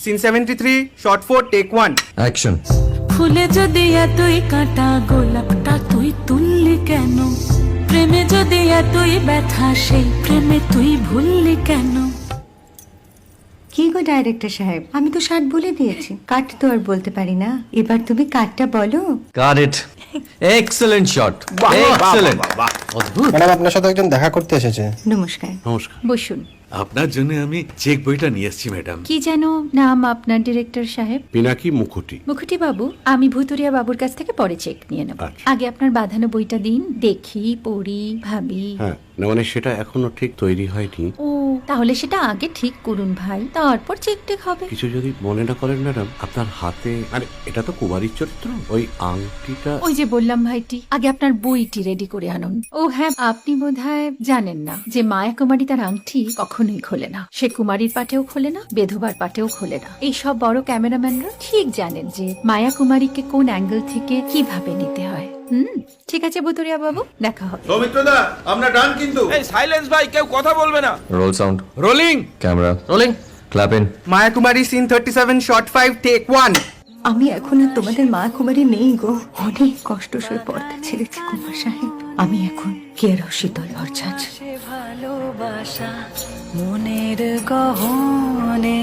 Scene 73 short 4 take 1 action. ফুলে যদি এতই কাঁটা গোলাপটা তুই তুললি কেন? প্রেমে যদি এতই ব্যথা সেই প্রেমে তুই ভুললি কেন? কি গো ডাইরেক্টর সাহেব, আমি তো 60 বলে দিয়েছি, কাট তো আর বলতে পারি না, এবার তুমি কাটটা বলো। Got it. Excellent shot, excellent. অদ্ভুত। ম্যাডাম আপনার সাথে একজন দেখা করতে এসেছে। নমস্কার। নমস্কার। বসুন। আপনার জন্য আমি চেক বইটা নিয়ে এসেছি ম্যাডাম। কি যেন নাম আপনার ডিরেক্টর সাহেব? পিনাকি মুখোটি। মুখুটি বাবু, আমি ভুতুরিয়া বাবুর কাছ থেকে পরে চেক নিয়ে নেব। আচ্ছা। আগে আপনার বাঁধানো বইটা দিন, দেখি, পড়ি, ভাবি। হ্যাঁ, না মানে সেটা এখনো ঠিক তৈরি হয়নি। ও, তাহলে সেটা আগে ঠিক করুন ভাই, তারপর চেক টেক হবে। কিছু যদি মনে না করেন ম্যাডাম, আপনার হাতে, আরে এটা তো কুমারীর চরিত্র, ওই আংটিটা। ওই যে বললাম ভাইটি, আগে আপনার বইটি রেডি করে আনুন। ও হ্যাঁ, আপনি বোধহয় জানেন না যে মায়া কুমারী তার আংটি কখনোই খোলে না। সে কুমারীর পাটেও খোলে না, বেধবার পাটেও খোলে না। এই সব বড় ক্যামেরাম্যানরা ঠিক জানেন যে মায়া কুমারীকে কোন অ্যাঙ্গেল থেকে কিভাবে নিতে হয়। ঠিক আছে ভুতুরিয়া বাবু, দেখা হবে। সৌমিত্রদা, আমরা ডান কিন্তু। এই সাইলেন্স ভাই, কেউ কথা বলবে না। Roll sound, rolling. Camera rolling, clap in. Maya Kumari scene 37 shot 5 take 1 আমি এখন আর তোমাদের মা কুমারী নেই গো, অনেক কষ্ট সয়ে পর্দা ছেড়েছি কুমার সাহেব। আমি এখন কেরো শীতল ভরছাছ। ভালোবাসা মনের গহনে